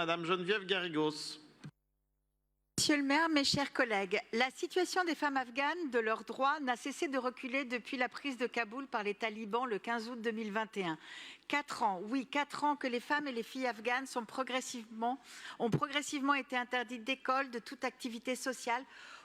Madame Geneviève Garrigos. Monsieur le maire, mes chers collègues, la situation des femmes afghanes, de leurs droits, n'a cessé de reculer depuis la prise de Kaboul par les talibans le 15 août 2021. 4 ans, oui, 4 ans que les femmes et les filles afghanes ont progressivement été interdites d'école, de toute activité sociale,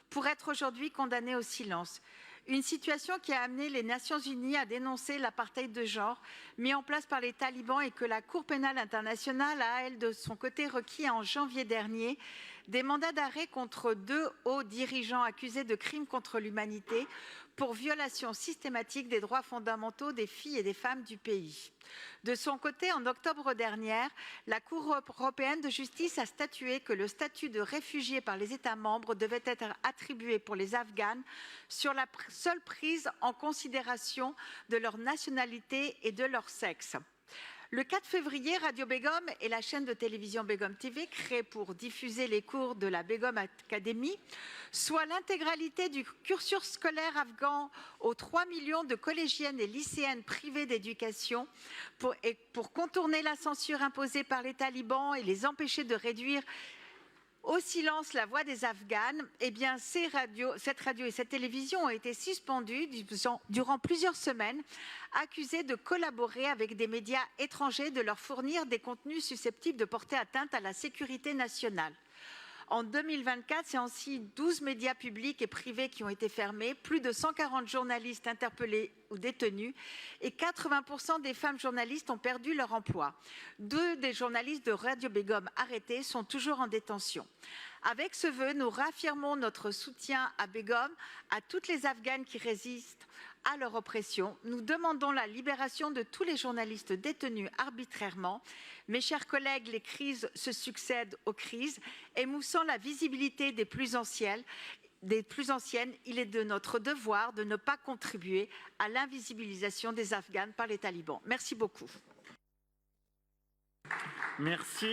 pour être aujourd'hui condamnées au silence. Une situation qui a amené les Nations Unies à dénoncer l'apartheid de genre mis en place par les talibans et que la Cour pénale internationale a, elle, de son côté, requis en janvier dernier des mandats d'arrêt contre 2 hauts dirigeants accusés de crimes contre l'humanité pour violation systématique des droits fondamentaux des filles et des femmes du pays. De son côté, en octobre dernier, la Cour européenne de justice a statué que le statut de réfugié par les États membres devait être attribué pour les Afghanes sur la seule prise en considération de leur nationalité et de leur sexe. Le 4 février, Radio Begum et la chaîne de télévision Begum TV, créée pour diffuser les cours de la Begum Academy, soit l'intégralité du cursus scolaire afghan aux 3 millions de collégiennes et lycéennes privées d'éducation, pour contourner la censure imposée par les talibans et les empêcher de réduire au silence la voix des Afghanes, eh bien, cette radio et cette télévision ont été suspendues durant plusieurs semaines, accusées de collaborer avec des médias étrangers, de leur fournir des contenus susceptibles de porter atteinte à la sécurité nationale. En 2024, c'est ainsi 12 médias publics et privés qui ont été fermés, plus de 140 journalistes interpellés ou détenus et 80% des femmes journalistes ont perdu leur emploi. 2 des journalistes de Radio Begum arrêtés sont toujours en détention. Avec ce vœu, nous réaffirmons notre soutien à Begum, à toutes les Afghanes qui résistent à leur oppression. Nous demandons la libération de tous les journalistes détenus arbitrairement. Mes chers collègues, les crises se succèdent aux crises, émoussant la visibilité des plus anciennes. Il est de notre devoir de ne pas contribuer à l'invisibilisation des Afghanes par les talibans. Merci beaucoup. Merci.